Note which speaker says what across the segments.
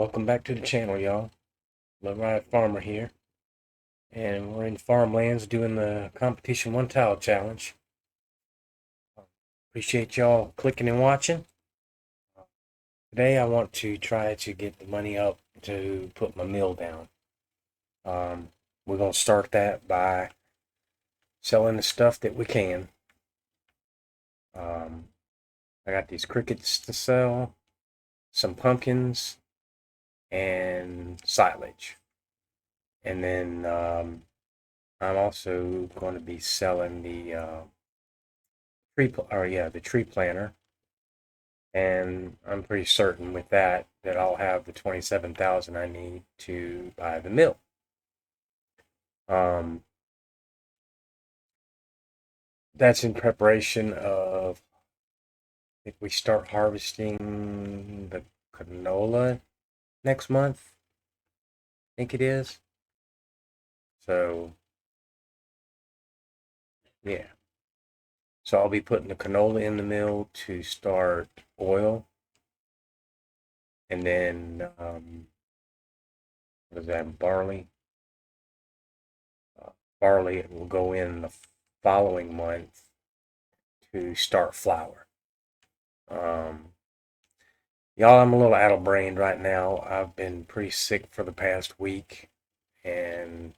Speaker 1: Welcome back to the channel, y'all. Lowride Farmer here, and we're in farmlands doing the competition one tile challenge. Appreciate y'all clicking and watching. Today I want to try to get the money up to put my mill down. We're gonna start that by selling the stuff that we can. I got these crickets to sell, some pumpkins, and silage. And then I'm also going to be selling the the tree planter, and I'm pretty certain with that I'll have the 27,000 I need to buy the mill. Um, that's in preparation of if we start harvesting the canola next month. I think it is. So yeah. So I'll be putting the canola in the mill to start oil, and then what is that, barley? Barley will go in the following month to start flour. Um, y'all, I'm a little out of brain right now. I've been pretty sick for the past week, and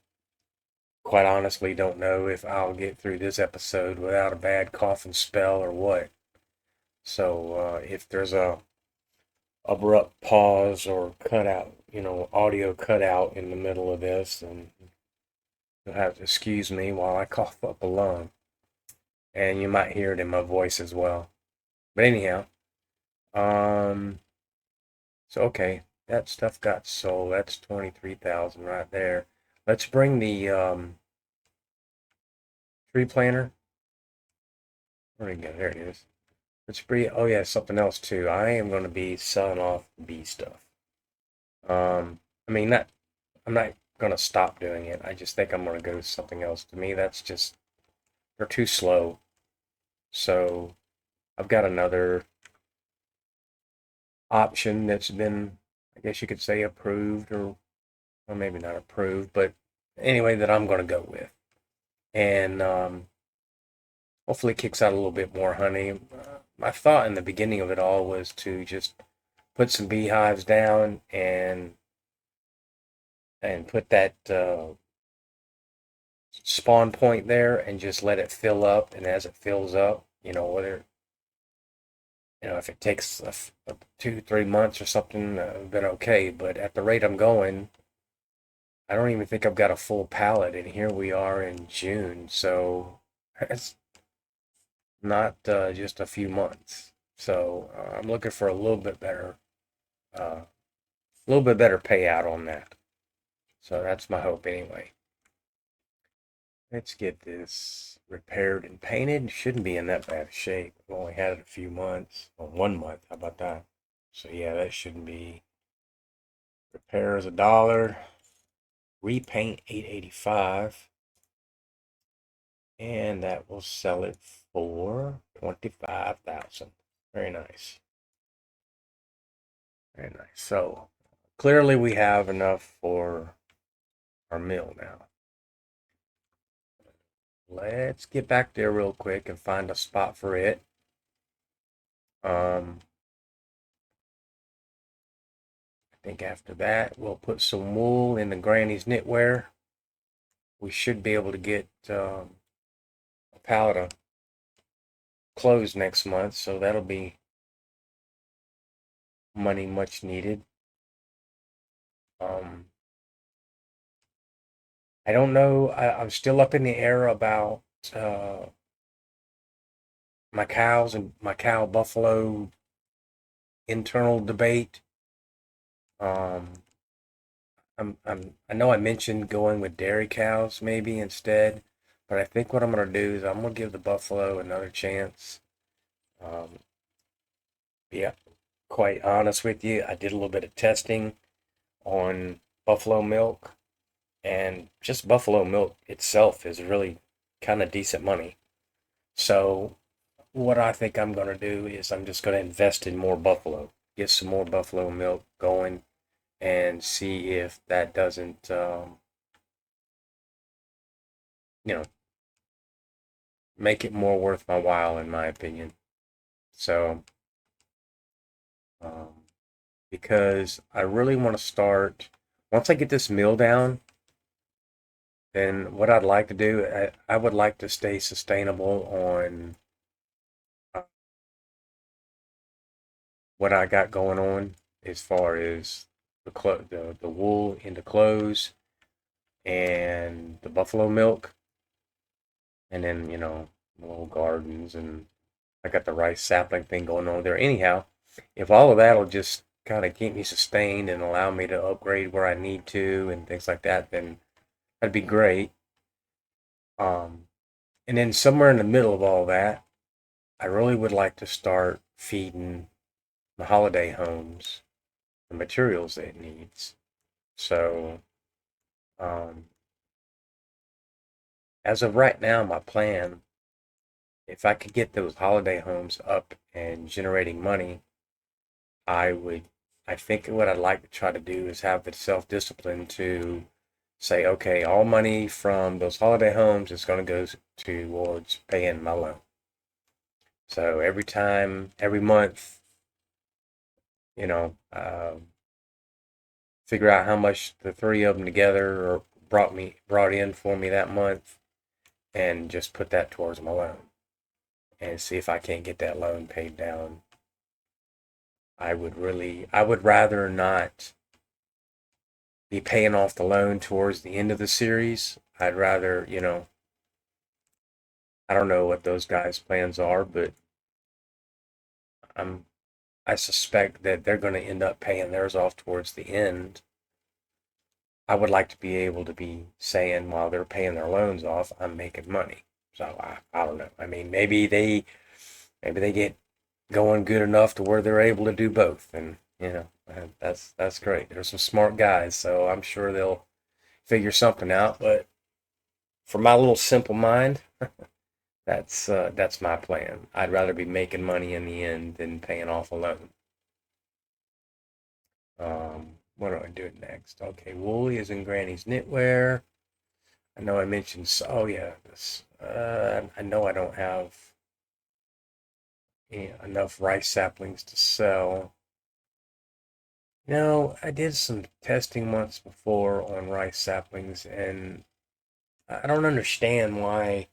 Speaker 1: quite honestly, don't know if I'll get through this episode without a bad cough and spell or what. So if there's a abrupt pause or cutout, audio cutout in the middle of this, then you'll have to excuse me while I cough up a lung, and you might hear it in my voice as well. But anyhow, um, so okay, that stuff got sold. That's 23,000 right there. Let's bring the tree planter. Where did it go? There it is. Let's bring. Oh yeah, something else too. I am going to be selling off bee stuff. I mean, not. I'm not going to stop doing it. I just think I'm going to go to something else. To me, that's just they're too slow. So I've got another option that's been, I guess you could say, approved, or maybe not approved, but anyway, that I'm going to go with. And hopefully kicks out a little bit more honey. My thought in the beginning of it all was to just put some beehives down and put that spawn point there and just let it fill up. And as it fills up, whether if it takes 2-3 months or something, then okay. But at the rate I'm going, I don't even think I've got a full pallet, and here we are in June, so it's not just a few months. So I'm looking for a little bit better payout on that. So that's my hope anyway. Let's get this repaired and painted. Shouldn't be in that bad of shape. I've only had it a few months, or 1 month. How about that? So yeah, that shouldn't be. Repairs $1, repaint $8.85, and that will sell it for 25,000. Very nice. Very nice. So clearly we have enough for our mill now. Let's get back there real quick and find a spot for it. I think after that we'll put some wool in the granny's knitwear. We should be able to get a pallet of clothes next month, so that'll be money much needed. I don't know. I'm still up in the air about uh, my cows and my cow buffalo internal debate. Um, I know I mentioned going with dairy cows maybe instead, but I think what I'm gonna do is I'm gonna give the buffalo another chance. Um, yeah, quite honest with you, I did a little bit of testing on buffalo milk, and just buffalo milk itself is really kind of decent money. So what I think I'm going to do is I'm just going to invest in more buffalo, get some more buffalo milk going, and see if that doesn't, you know, make it more worth my while, in my opinion. So, um, because I really want to start, once I get this mill down, then what I'd like to do, I would like to stay sustainable on uh, what I got going on as far as the wool into clothes and the buffalo milk, and then little gardens, and I got the rice sapling thing going on there. Anyhow, if all of that'll just kind of keep me sustained and allow me to upgrade where I need to and things like that, then that'd be great. Um, and then somewhere in the middle of all that, I really would like to start feeding the holiday homes the materials that it needs. So, um, as of right now, my plan, if I could get those holiday homes up and generating money, I would, I think what I'd like to try to do is have the self discipline to say, okay, all money from those holiday homes is going to go towards paying my loan. So every month, you know, figure out how much the three of them together or brought in for me that month, and just put that towards my loan and see if I can't get that loan paid down. I would rather not be paying off the loan towards the end of the series. I'd rather, I don't know what those guys' plans are, but I'm I suspect that they're going to end up paying theirs off towards the end. I would like to be able to be saying while they're paying their loans off, I'm making money. So I don't know. I mean, maybe they get going good enough to where they're able to do both, and that's great. There's some smart guys, so I'm sure they'll figure something out. But for my little simple mind, that's my plan. I'd rather be making money in the end than paying off a loan. What do I do next? Okay, Woolly is in Granny's knitwear. I know I mentioned. Oh yeah, this. I know I don't have enough rice saplings to sell. No, I did some testing once before on rice saplings, and I don't understand why.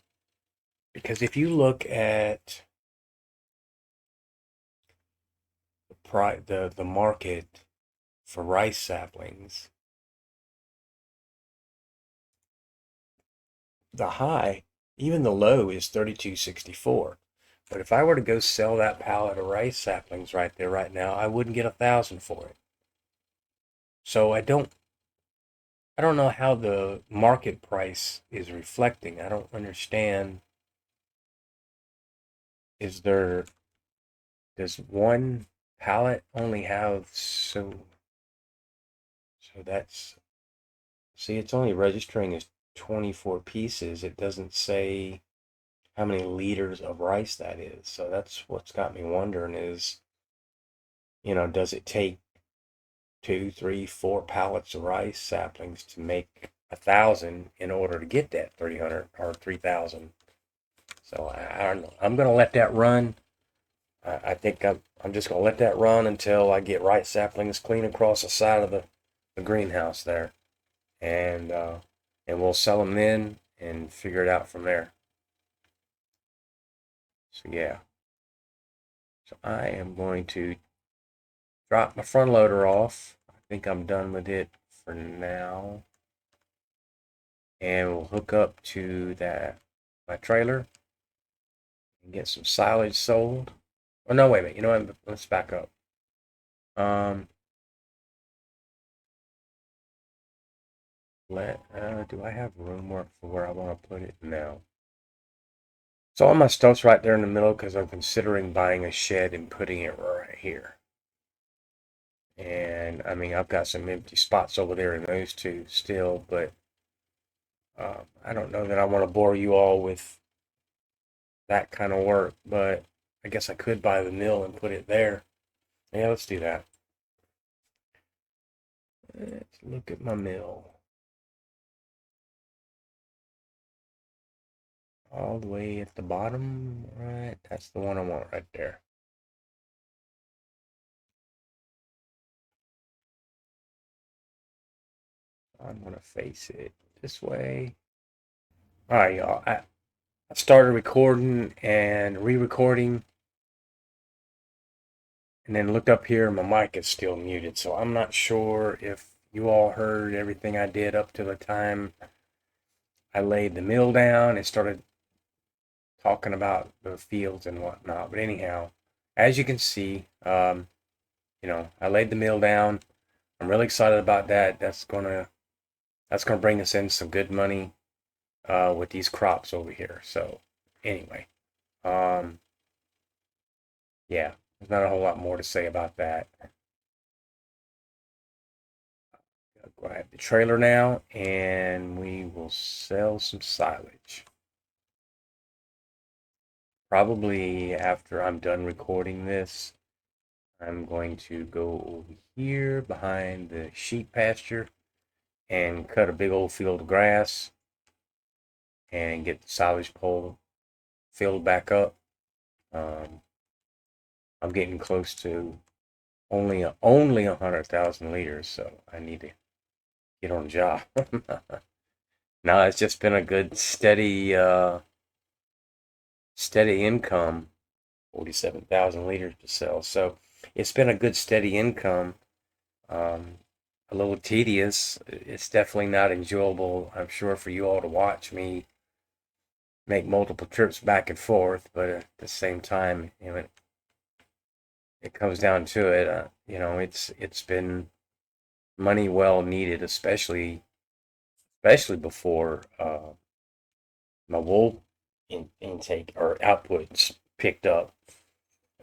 Speaker 1: Because if you look at the market for rice saplings, the high, even the low is 32.64. But if I were to go sell that pallet of rice saplings right there right now, I wouldn't get 1,000 for it. So I don't know how the market price is reflecting. I don't understand. Is there Does one pallet only have so that's see, it's only registering as 24 pieces. It doesn't say how many liters of rice that is. So that's what's got me wondering is, does it take two, three, four pallets of rice saplings to make 1,000 in order to get that 300 or 3,000? So I don't know. I'm gonna let that run. I think I'm just gonna let that run until I get rice saplings clean across the side of the greenhouse there, and and we'll sell them then and figure it out from there. So yeah, so I am going to drop my front loader off. I think I'm done with it for now, and we'll hook up to that my trailer and get some silage sold. Oh no, wait a minute. You know what? Let's back up. Um, do I have room for where I want to put it? No. So all my stuff's right there in the middle because I'm considering buying a shed and putting it right here. And I mean, I've got some empty spots over there in those two still, but I don't know that I want to bore you all with that kind of work. But I guess I could buy the mill and put it there. Yeah, let's do that. Let's look at my mill. All the way at the bottom, right? That's the one I want right there. I'm gonna face it this way. All right, y'all. I started recording and re-recording, and then looked up here. My mic is still muted, so I'm not sure if you all heard everything I did up to the time I laid the mill down and started talking about the fields and whatnot. But anyhow, as you can see, I laid the mill down. I'm really excited about that. That's gonna bring us in some good money with these crops over here. So anyway, um, yeah, there's not a whole lot more to say about that. I'll grab the trailer now, and we will sell some silage. Probably after I'm done recording this, I'm going to go over here behind the sheep pasture and cut a big old field of grass and get the silage pole filled back up. Um, I'm getting close to only 100,000 liters, so I need to get on the job. No, it's just been a good steady income. 47,000 liters to sell, so it's been a good steady income. Um, a little tedious. It's definitely not enjoyable, I'm sure, for you all to watch me make multiple trips back and forth, but at the same time, it comes down to it. It's been money well needed, especially before my wool intake or outputs picked up.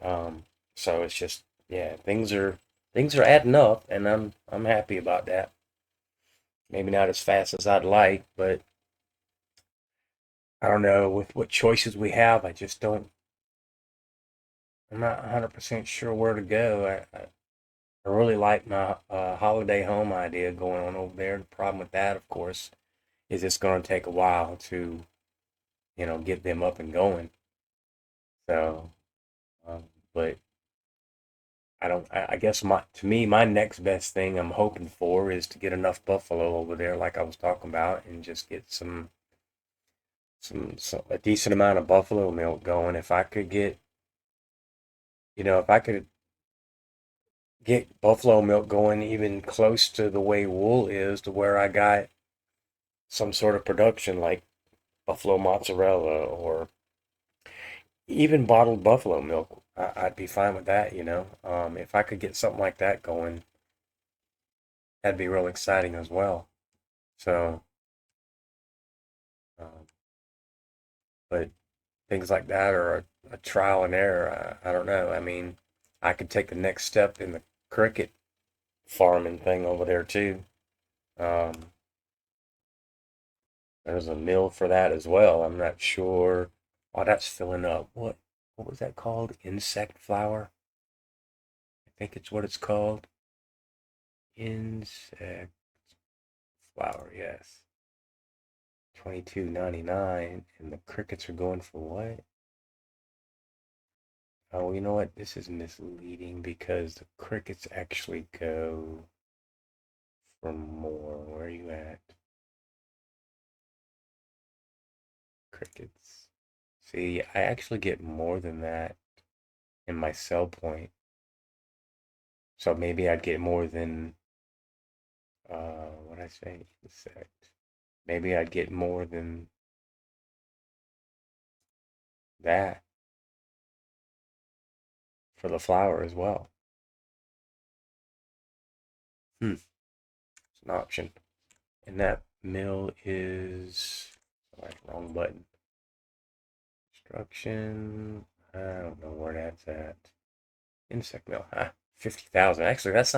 Speaker 1: Um, so it's just, yeah, things are adding up, and I'm happy about that. Maybe not as fast as I'd like, but I don't know, with what choices we have, I'm not 100% sure where to go. I really like my holiday home idea going on over there. The problem with that, of course, is it's going to take a while to, get them up and going. So, um, but I don't. I guess my next best thing I'm hoping for is to get enough buffalo over there, like I was talking about, and just get some a decent amount of buffalo milk going. If I could get buffalo milk going even close to the way wool is, to where I got some sort of production like buffalo mozzarella or even bottled buffalo milk, I'd be fine with that. If I could get something like that going, that'd be real exciting as well. So, um, but things like that are a trial and error. I don't know. I mean, I could take the next step in the cricket farming thing over there too. Um, there's a mill for that as well. I'm not sure. Oh, that's filling up. What was that called? Insect flour? I think it's what it's called. Insect flour, yes. 22.99, and the crickets are going for what? Oh, you know what? This is misleading because the crickets actually go for more. Where are you at? Crickets. See, I actually get more than that in my sell point. So maybe I'd get more than what I say? Insect. Maybe I'd get more than that for the flour as well. It's an option. And that mill is, oh, wrong button. Instruction. I don't know where that's at. Insect mill. 50,000. Actually, that's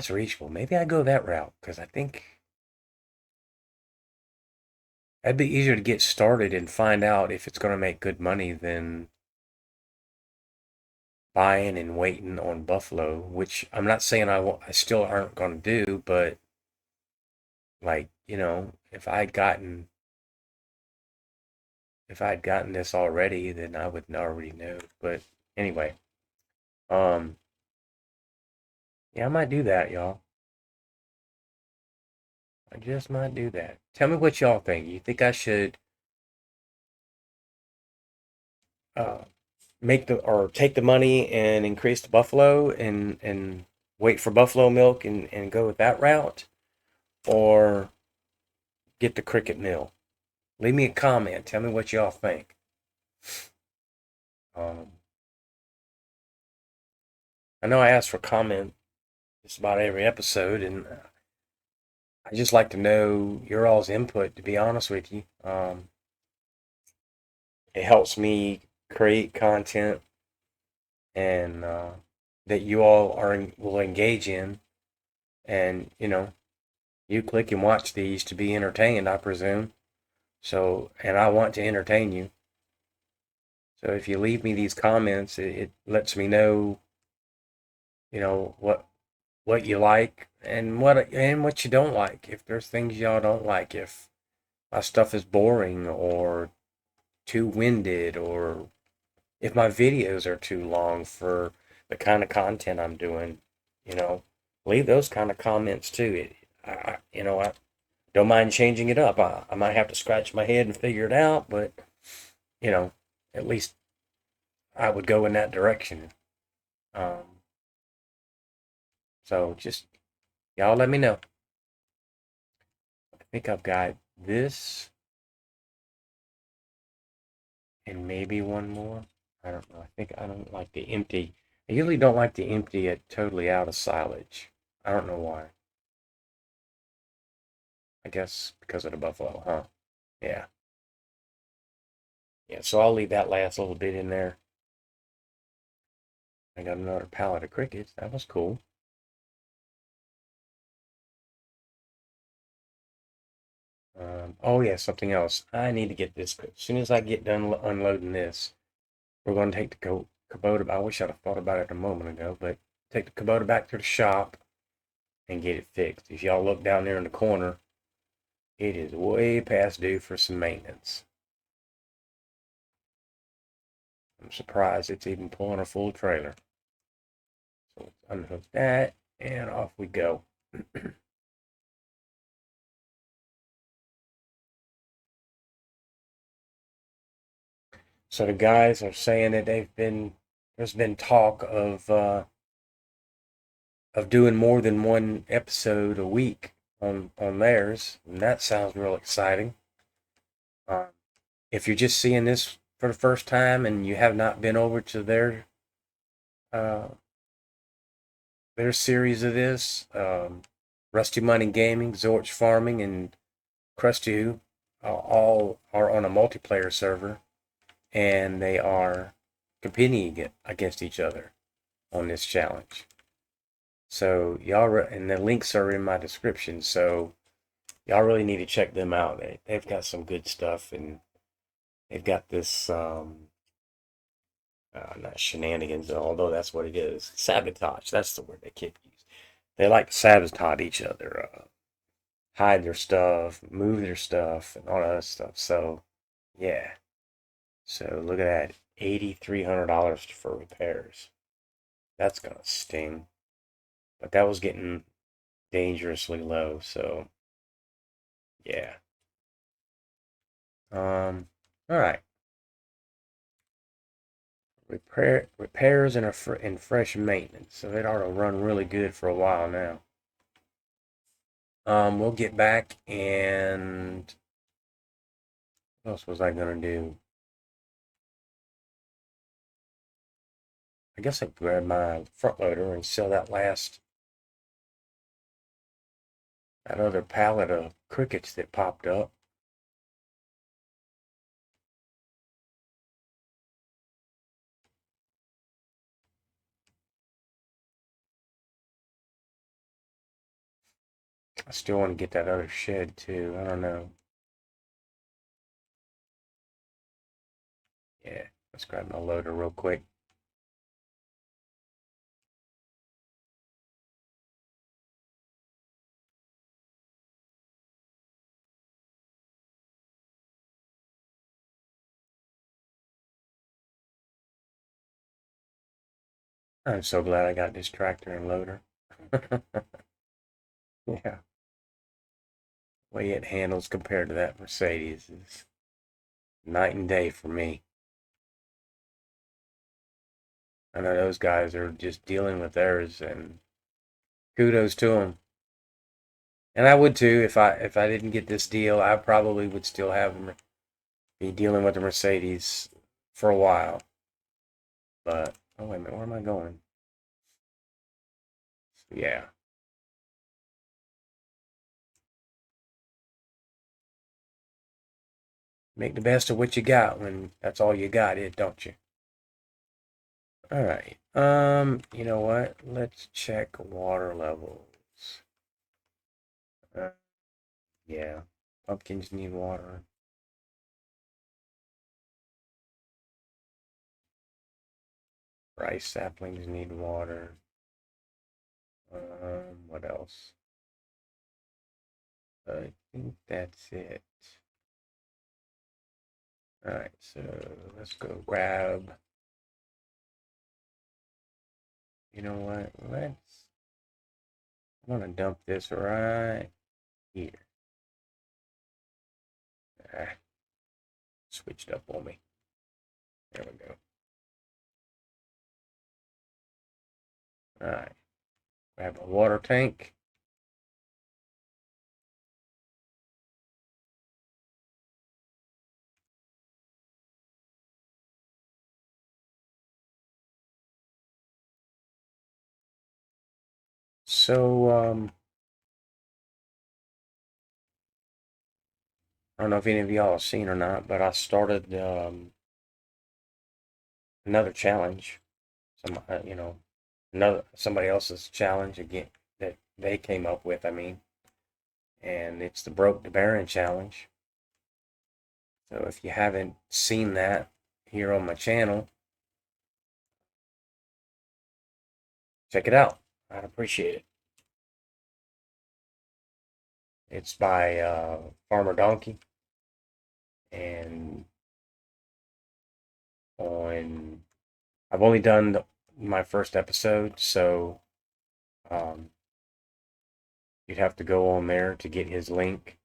Speaker 1: reachable. Maybe I go that route because I think that'd be easier to get started and find out if it's going to make good money buying and waiting on buffalo, which I'm not saying I still aren't going to do, but like, if I'd gotten this already, then I would already know. But anyway, um, yeah, I might do that, y'all. I just might do that. Tell me what y'all think. You think I should uh make the or take the money and increase the buffalo and wait for buffalo milk and go with that route, or get the cricket mill? Leave me a comment. Tell me what y'all think. Um, I know I ask for comment just about every episode, and I just like to know your all's input. To be honest with you, it helps me create content and that you all will engage in, and you click and watch these to be entertained, I presume. So, and I want to entertain you. So if you leave me these comments, it lets me know, what you like and what you don't like. If there's things y'all don't like, if my stuff is boring or too winded, or if my videos are too long for the kind of content I'm doing, you know, leave those kind of comments too. I don't mind changing it up. I might have to scratch my head and figure it out, but you know, at least I would go in that direction. Um, so just y'all let me know. I think I've got this and maybe one more. I don't know. I think I don't like the empty. I usually don't like the empty it totally out of silage. I don't know why. I guess because of the buffalo, huh? Yeah. Yeah, so I'll leave that last little bit in there. I got another pallet of crickets. That was cool. Oh yeah, something else. I need to get this. As soon as I get done unloading this, we're going to take the Kubota. I wish I'd have thought about it a moment ago, but take the Kubota back to the shop and get it fixed. If y'all look down there in the corner, it is way past due for some maintenance. I'm surprised it's even pulling a full trailer. So let's unhook that and off we go. So the guys are saying that there's been talk of doing more than one episode a week on theirs, and that sounds real exciting. Um, if you're just seeing this for the first time and you have not been over to uh, their series of this, Rusty Money Gaming, Zorch Farming, and Krusty all are on a multiplayer server, and they are competing against each other on this challenge. So and the links are in my description. So y'all really need to check them out. They've got some good stuff, and they've got this not shenanigans, although that's what it is. Sabotage. That's the word they keep using. They like to sabotage each other, hide their stuff, move their stuff, and all that other stuff. So yeah. So look at that, $8,300 for repairs. That's gonna sting. But that was getting dangerously low. So yeah. All right. Repairs and fresh maintenance. So it ought to run really good for a while now. We'll get back and what else was I gonna do? I guess I'd grab my front loader and sell that other pallet of crickets that popped up. I still want to get that other shed too. I don't know. Yeah, let's grab my loader real quick. I'm so glad I got this tractor and loader. Yeah, way it handles compared to that Mercedes is night and day for me. I know those guys are just dealing with theirs, and kudos to them. And I would too if I didn't get this deal. I probably would still be dealing with the Mercedes for a while. But oh wait a minute, where am I going? Yeah, make the best of what you got when that's all you got, don't you? All right. You know what? Let's check water levels. Uh, yeah, pumpkins need water. Rice saplings need water. What else? I think that's it. All right, so let's go grab. You know what? I'm gonna dump this right here. Ah, switched up on me. There we go. All right, grab a water tank. So, I don't know if any of y'all have seen or not, but I started another challenge. Another somebody else's challenge again that they came up with. I mean, and it's the Broke the Baron challenge. So if you haven't seen that here on my channel, check it out. I'd appreciate it. It's by Farmer Donkey, and on I've only done my first episode, so um, you'd have to go on there to get his link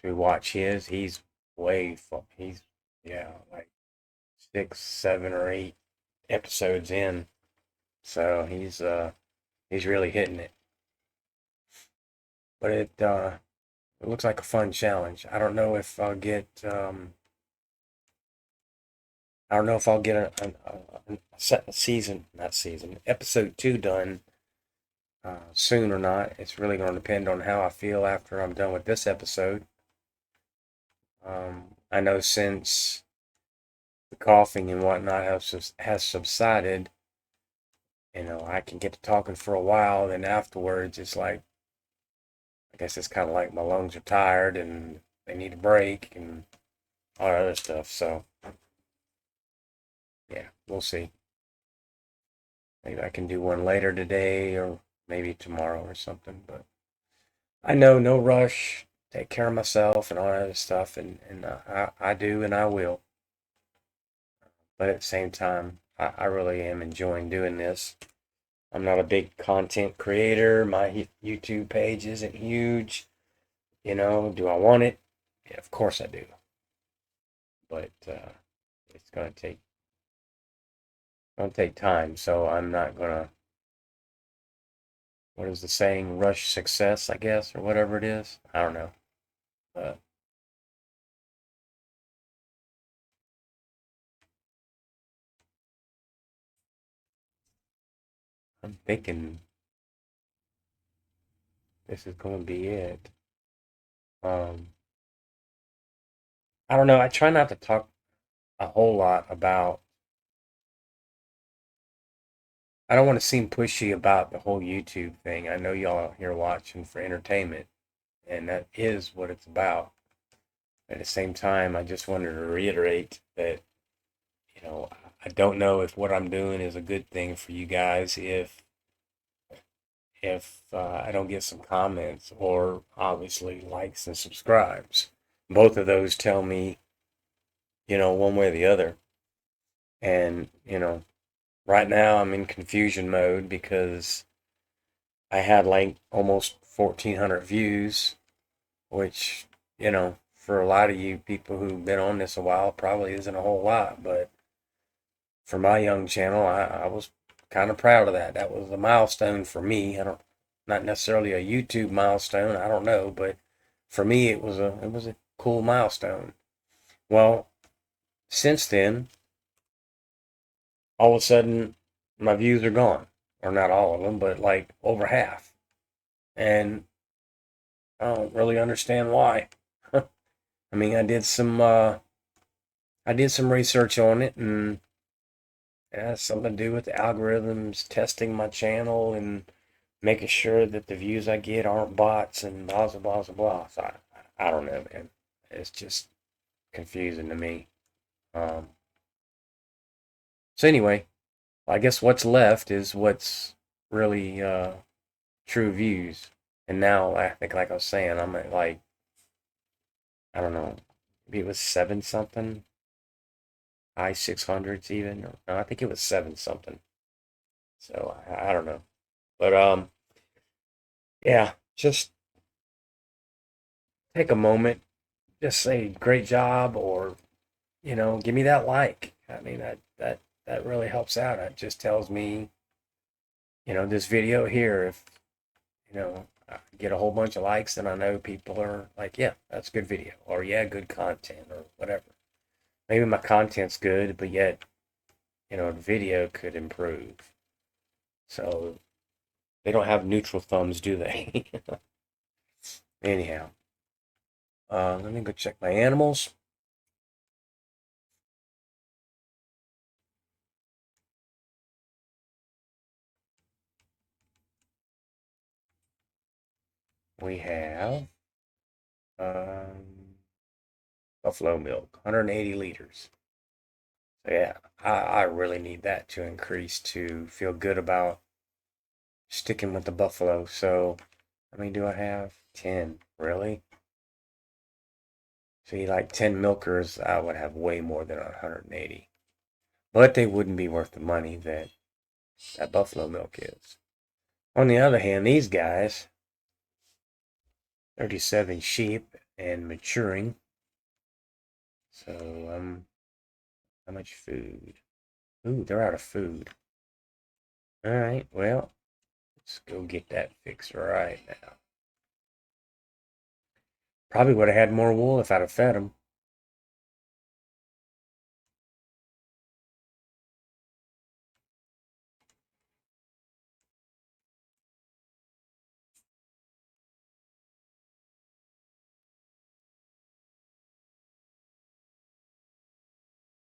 Speaker 1: to watch his. He's way fun. He's yeah, like 6, 7, or 8 episodes in, so he's really hitting it. But it looks like a fun challenge. I don't know if I'll get a season, not season, episode 2 done soon or not. It's really going to depend on how I feel after I'm done with this episode. I know since the coughing and whatnot has subsided, I can get to talking for a while. Then afterwards, it's like, I guess it's kind of like my lungs are tired and they need a break and all that other stuff. So, yeah, we'll see. Maybe I can do one later today or maybe tomorrow or something. But I know no rush. Take care of myself and all that other stuff, and I do and I will. But at the same time, I really am enjoying doing this. I'm not a big content creator. My YouTube page isn't huge. Do I want it? Yeah, of course I do. But it's gonna take time. So I'm not gonna. What is the saying? Rush success, I guess, or whatever it is. I don't know. But I'm thinking this is gonna be it. Um, I don't know. I try not to talk a whole lot about. I don't want to seem pushy about the whole YouTube thing. I know y'all out here watching for entertainment, and that is what it's about. At the same time, I just wanted to reiterate that, you know, I don't know if what I'm doing is a good thing for you guys if I don't get some comments or obviously likes and subscribes. Both of those tell me, one way or the other. And, right now I'm in confusion mode because I had like almost 1,400 views, which, for a lot of you people who've been on this a while, probably isn't a whole lot. But for my young channel, I was kind of proud of that. That was a milestone for me. Not necessarily a YouTube milestone. I don't know, but for me, it was a cool milestone. Well, since then, all of a sudden, my views are gone, or not all of them, but like over half, and I don't really understand why. I mean, I did some research on it, and it has something to do with the algorithms testing my channel and making sure that the views I get aren't bots and blah blah blah blah blah. So I don't know, man. It's just confusing to me. Um, so anyway, I guess what's left is what's really true views. And now I think, like I was saying, I'm at like, I don't know, maybe it was seven something, high 600s even. No, I think it was seven something. So I don't know, but yeah, just take a moment, just say great job, or give me that like. I mean, that really helps out. It just tells me, this video here, if I get a whole bunch of likes, then I know people are like, yeah, that's a good video, or yeah, good content, or whatever. Maybe my content's good, but yet, the video could improve. So they don't have neutral thumbs, do they? Anyhow, let me go check my animals. We have um, buffalo milk, 180 liters. So yeah, I really need that to increase to feel good about sticking with the buffalo. So how many do I have? 10. Really? See, like 10 milkers, I would have way more than 180. But they wouldn't be worth the money that buffalo milk is. On the other hand, these guys, 37 sheep and maturing. So, how much food? Ooh, they're out of food. All right, well, let's go get that fixed right now. Probably would have had more wool if I'd have fed them.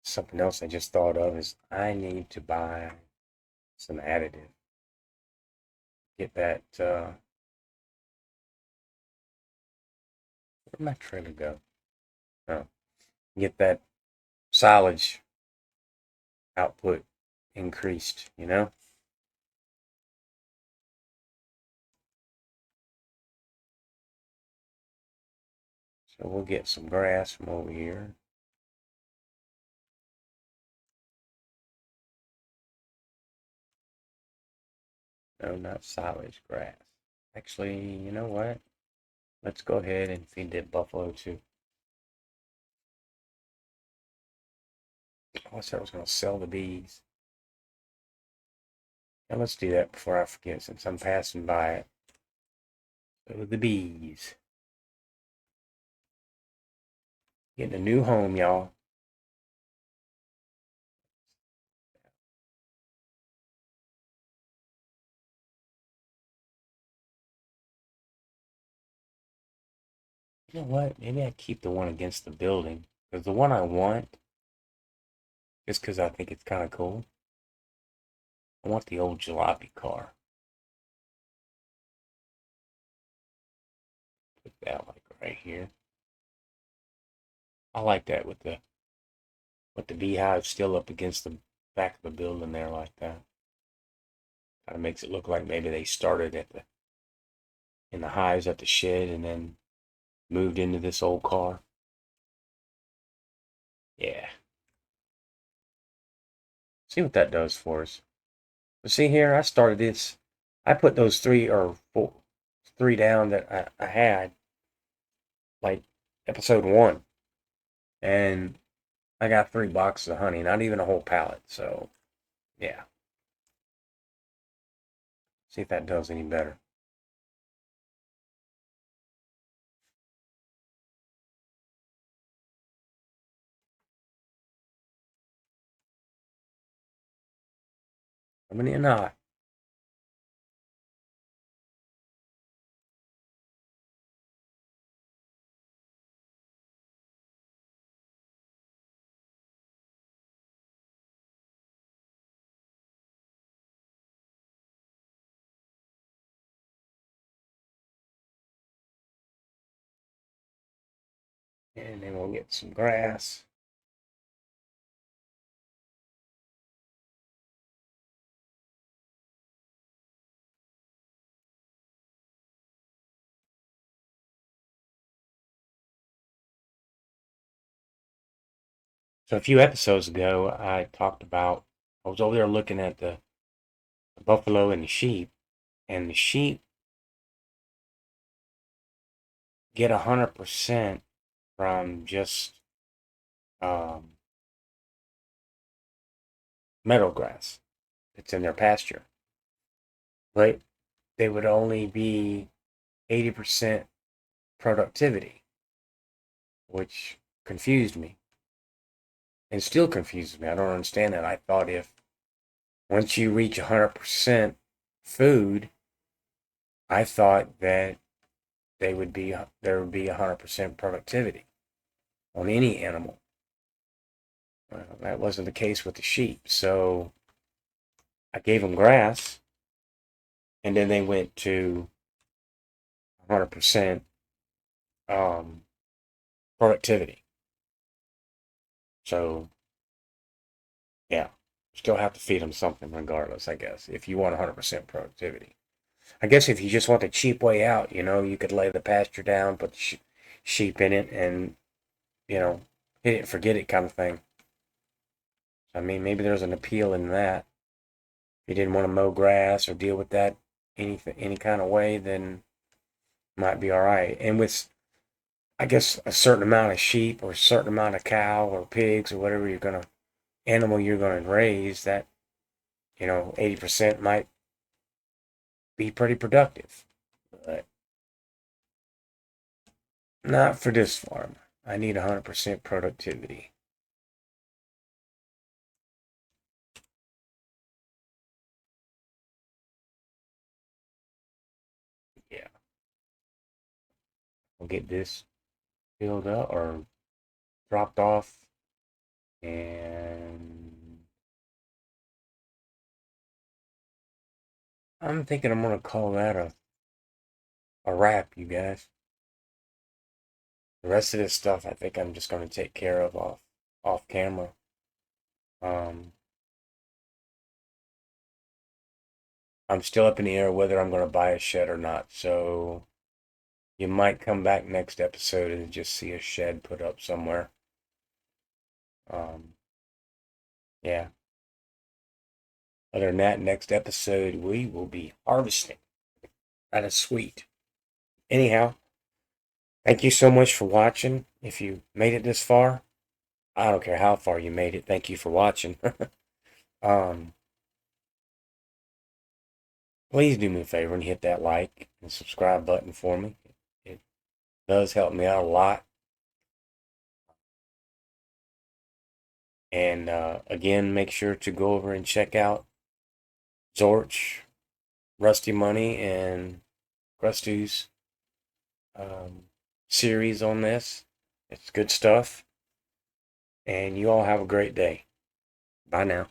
Speaker 1: Something else I just thought of is I need to buy some additive. Get that, where'd my trailer go? Oh, get that silage output increased. So we'll get some grass from over here. No, not silage, grass. Actually, you know what? Let's go ahead and feed that buffalo too. I said I was going to sell the bees. Now let's do that before I forget since I'm passing by it. So the bees. Getting a new home, y'all. You know what? Maybe I keep the one against the building. Because the one I want, just because I think it's kind of cool, I want the old jalopy car. Put that like right here. I like that with the beehive still up against the back of the building there like that. Kind of makes it look like maybe they started in the hives at the shed and then moved into this old car. Yeah. See what that does for us. But see here, I started this. I put those three down that I had, like episode 1. And I got 3 boxes of honey, not even a whole pallet. So, yeah. See if that does any better. Coming in hot. And then we'll get some grass. So a few episodes ago, I talked about, I was over there looking at the buffalo and the sheep get 100% from just um, meadow grass that's in their pasture. But they would only be 80% productivity, which confused me and still confuses me. I don't understand that. I thought if once you reach 100% food, I thought that there would be 100% productivity on any animal. Well, that wasn't the case with the sheep. So I gave them grass, and then they went to 100% productivity. So yeah, still have to feed them something regardless, I guess, if you want 100% productivity. I guess if you just want the cheap way out, you could lay the pasture down, put the sheep in it, and, hit it, forget it kind of thing. I mean, maybe there's an appeal in that. If you didn't want to mow grass or deal with that any kind of way, then might be all right. And with, I guess, a certain amount of sheep or a certain amount of cow or pigs or whatever animal you're gonna raise, that 80% might be pretty productive. But not for this farm. I need 100% productivity. Yeah, we'll get this filled up or dropped off, and I'm thinking I'm gonna call that a wrap, you guys. The rest of this stuff, I think I'm just gonna take care of off camera. Um, I'm still up in the air whether I'm gonna buy a shed or not. So you might come back next episode and just see a shed put up somewhere. Yeah. Other than that, next episode we will be harvesting. That is sweet. Anyhow, thank you so much for watching. If you made it this far, I don't care how far you made it. Thank you for watching. um, please do me a favor and hit that like and subscribe button for me. It does help me out a lot. And again, make sure to go over and check out Zorch, Rusty Money, and Krusty's series on this. It's good stuff. And you all have a great day. Bye now.